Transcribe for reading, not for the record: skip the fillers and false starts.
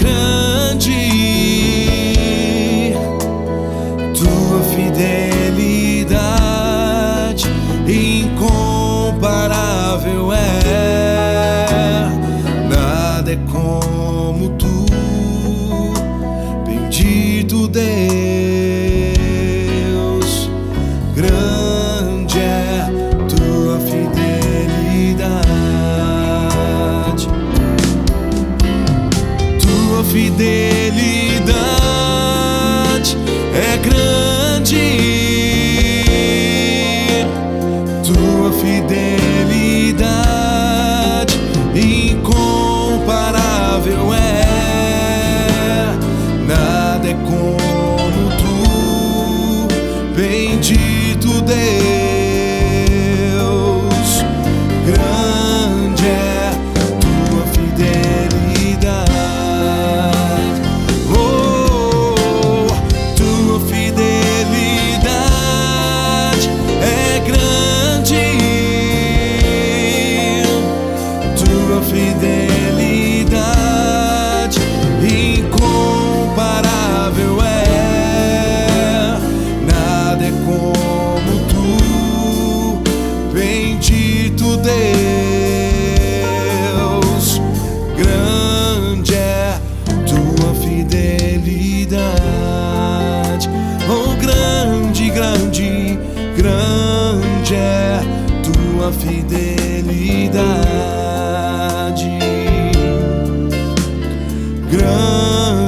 grande, tua fidelidade incomparável é. Nada é como tu, bendito Deus. Grande é tua fidelidade. Tua fidelidade é grande. Tua fidelidade incomparável é. Nada é como tu, bendito Deus. Grande é tua fidelidade. Oh, tua fidelidade é grande. Tua fidelidade incomparável é. Nada é como tu, bendito Deus. Grande é tua fidelidade. Oh, grande, grande, grande é tua fidelidade. Grande